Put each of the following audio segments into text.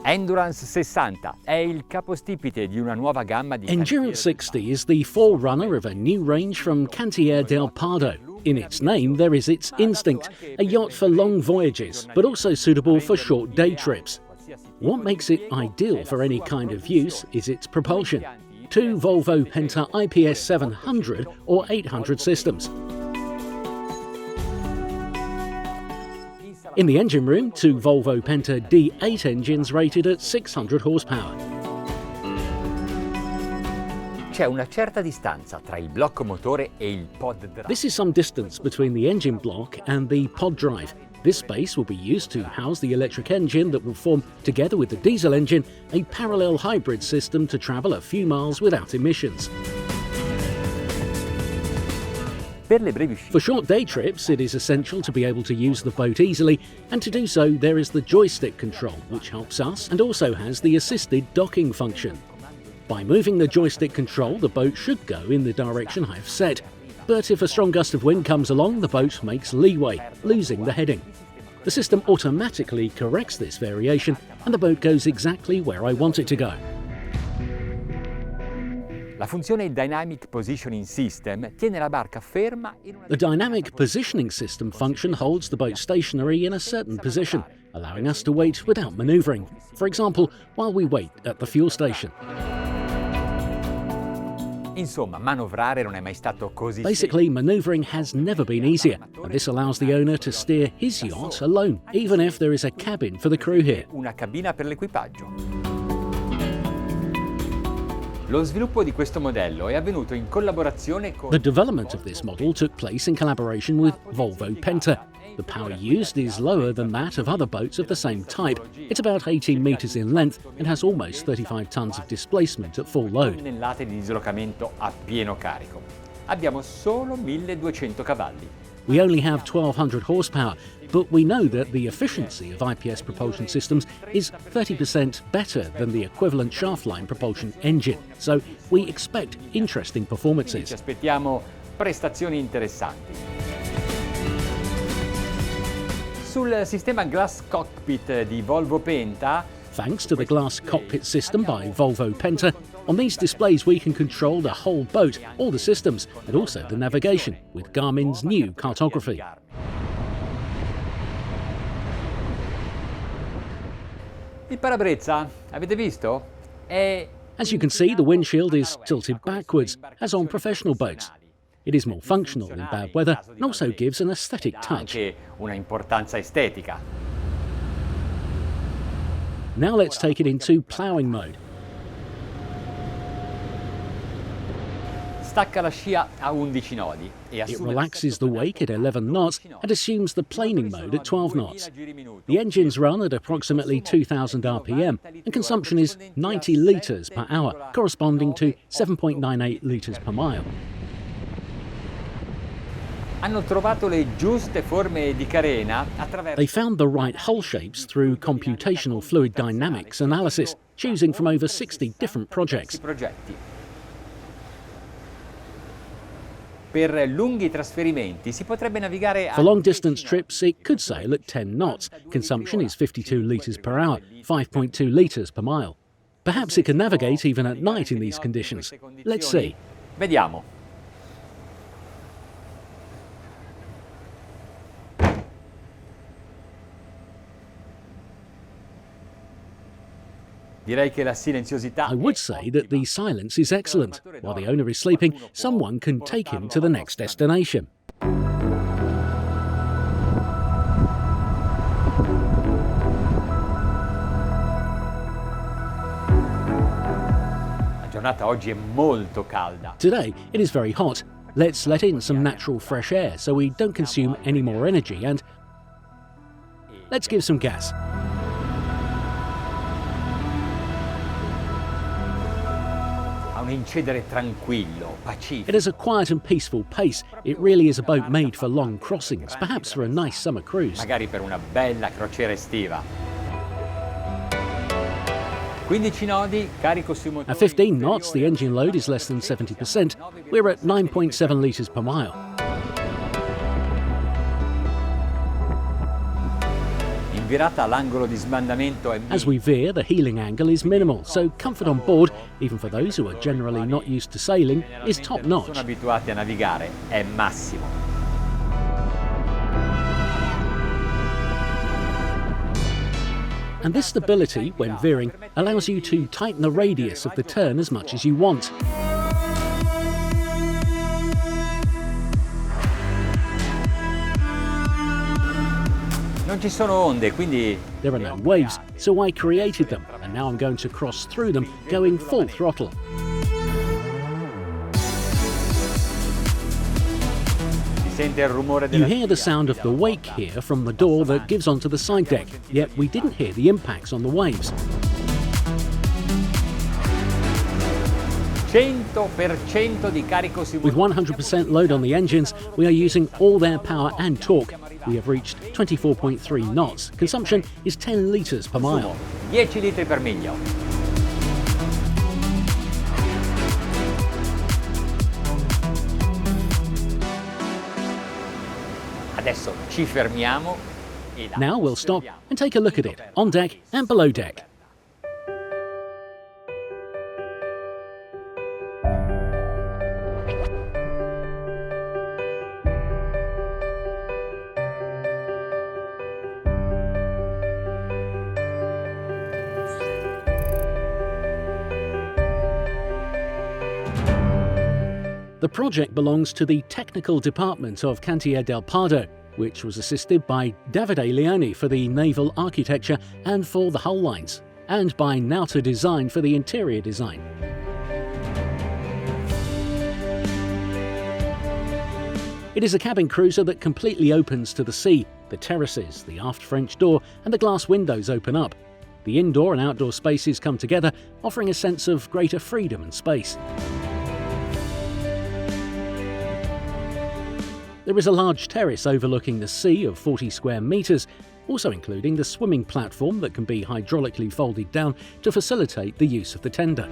Endurance 60 è il capostipite di una nuova gamma di Endurance 60 is the forerunner of a new range from Cantiere del Pardo. In its name, there is its instinct, a yacht for long voyages, but also suitable for short day trips. What makes it ideal for any kind of use is its propulsion. 2 Volvo Penta IPS 700 or 800 systems. In the engine room, 2 Volvo Penta D8 engines rated at 600 horsepower. C'è una certa distanza tra il blocco motore e il pod drive. This is some distance between the engine block and the pod drive. This space will be used to house the electric engine that will form, together with the diesel engine, a parallel hybrid system to travel a few miles without emissions. For short day trips, it is essential to be able to use the boat easily, and to do so there is the Joystick Control, which helps us and also has the assisted docking function. By moving the Joystick Control, the boat should go in the direction I have set. But if a strong gust of wind comes along, the boat makes leeway, losing the heading. The system automatically corrects this variation, and the boat goes exactly where I want it to go. La funzione Dynamic Positioning System tiene la barca ferma in una... The Dynamic Positioning System function holds the boat stationary in a certain position, allowing us to wait without manoeuvring. For example, while we wait at the fuel station. Insomma, manovrare non è mai stato così. Basically, manoeuvring has never been easier, and this allows the owner to steer his yacht alone, even if there is a cabin for the crew here. Una cabina per l'equipaggio. Lo sviluppo di questo modello è avvenuto in collaborazione con... The development of this model took place in collaboration with Volvo Penta. The power used is lower than that of other boats of the same type. It's about 18 meters in length and has almost 35 tons of displacement at full load. Tonnellate di dislocamento a pieno carico. Abbiamo solo 1200 cavalli. We only have 1200 horsepower, but we know that the efficiency of IPS propulsion systems is 30% better than the equivalent shaft-line propulsion engine, so we expect interesting performances. Ci aspettiamo prestazioni interessanti. Sul sistema Glass Cockpit di Volvo Penta, thanks to the glass cockpit system by Volvo Penta, on these displays we can control the whole boat, all the systems, and also the navigation, with Garmin's new cartography. Il parabrezza, avete visto? As you can see, the windshield is tilted backwards, as on professional boats. It is more functional in bad weather and also gives an aesthetic touch. Anche una importanza estetica. Now let's take it into ploughing mode. Stacca la scia a 11 nodi. It relaxes the wake at 11 knots and assumes the planing mode at 12 knots. The engines run at approximately 2000 RPM and consumption is 90 litres per hour, corresponding to 7.98 litres per mile. Hanno trovato le giuste forme di carena attraverso... They found the right hull shapes through computational fluid dynamics analysis, choosing from over 60 different projects. Per lunghi trasferimenti si potrebbe navigare... For long-distance trips, it could sail at 10 knots. Consumption is 52 litres per hour, 5.2 litres per mile. Perhaps it can navigate even at night in these conditions. Let's see. Vediamo. I would say that the silence is excellent. While the owner is sleeping, someone can take him to the next destination. La giornata oggi è molto calda. Today it is very hot. Let's let in some natural fresh air so we don't consume any more energy, and let's give some gas. It has a quiet and peaceful pace. It really is a boat made for long crossings, perhaps for a nice summer cruise. Magari per una bella crociera estiva. 15 nodi, carico sui motori. At 15 knots, the engine load is less than 70%. We're at 9.7 litres per mile. virata l'angolo di smandamento è As we veer, the heeling angle is minimal, so comfort on board, even for those who are generally not used to sailing, is non top-notch. sono abituati a navigare, è massimo. And this stability, when veering, allows you to tighten the radius of the turn as much as you want. Non ci sono onde, quindi There are no waves, so I created them, and now I'm going to cross through them, going full throttle. si sente il rumore You della hear the sound of the wake here from the door that gives onto the side deck, yet we didn't hear the impacts on the waves. 100% di carico With 100% load on the engines, we are using all their power and torque. We have reached 24.3 knots. Consumption is 10 litres per mile. 10 litri per miglio. Adesso ci fermiamo e la Now we'll stop and take a look at it, on deck and below deck. The project belongs to the technical department of Cantiere del Pardo, which was assisted by Davide Leoni for the naval architecture and for the hull lines, and by Nauta Design for the interior design. It is a cabin cruiser that completely opens to the sea. The terraces, the aft French door, and the glass windows open up. The indoor and outdoor spaces come together, offering a sense of greater freedom and space. There is a large terrace overlooking the sea of 40 square metres, also including the swimming platform that can be hydraulically folded down to facilitate the use of the tender.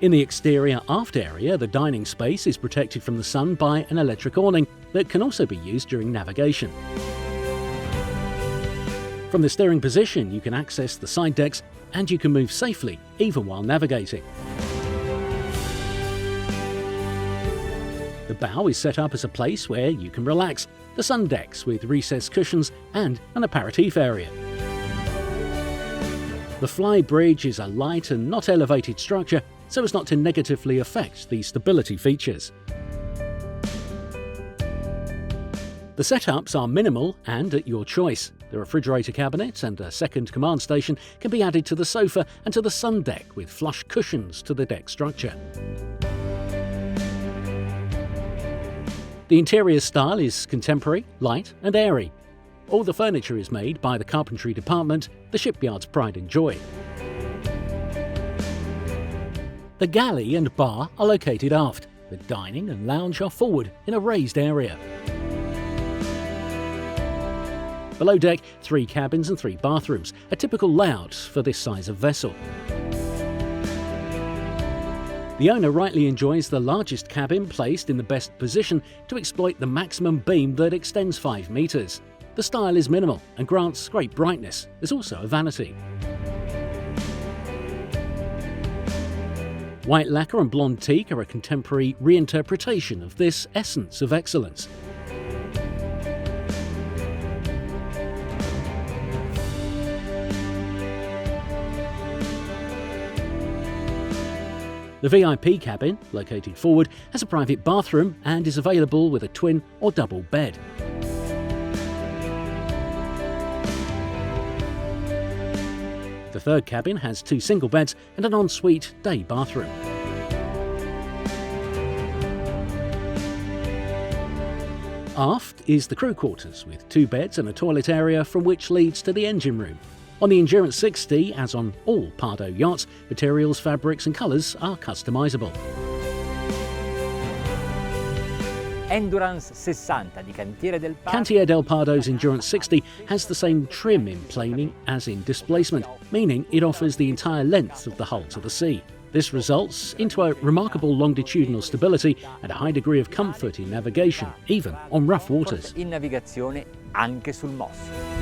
In the exterior aft area, the dining space is protected from the sun by an electric awning that can also be used during navigation. From the steering position, you can access the side decks and you can move safely, even while navigating. The bow is set up as a place where you can relax, the sun decks with recessed cushions and an aperitif area. The fly bridge is a light and not elevated structure so as not to negatively affect the stability features. The setups are minimal and at your choice. The refrigerator cabinet and a second command station can be added to the sofa and to the sun deck with flush cushions to the deck structure. The interior style is contemporary, light and airy. All the furniture is made by the carpentry department, the shipyard's pride and joy. The galley and bar are located aft. The dining and lounge are forward in a raised area. Below deck, 3 cabins and 3 bathrooms, a typical layout for this size of vessel. The owner rightly enjoys the largest cabin placed in the best position to exploit the maximum beam that extends 5 metres. The style is minimal and grants great brightness. There's also a vanity. White lacquer and blonde teak are a contemporary reinterpretation of this essence of excellence. The VIP cabin, located forward, has a private bathroom and is available with a twin or double bed. The third cabin has 2 single beds and an ensuite day bathroom. Aft is the crew quarters with 2 beds and a toilet area from which leads to the engine room. On the Endurance 60, as on all Pardo yachts, materials, fabrics and colours are customisable. Endurance 60 di Cantiere del Pardo. Cantiere del Pardo's Endurance 60 has the same trim in planing as in displacement, meaning it offers the entire length of the hull to the sea. This results into a remarkable longitudinal stability and a high degree of comfort in navigation, even on rough waters. In navigazione anche sul mosso.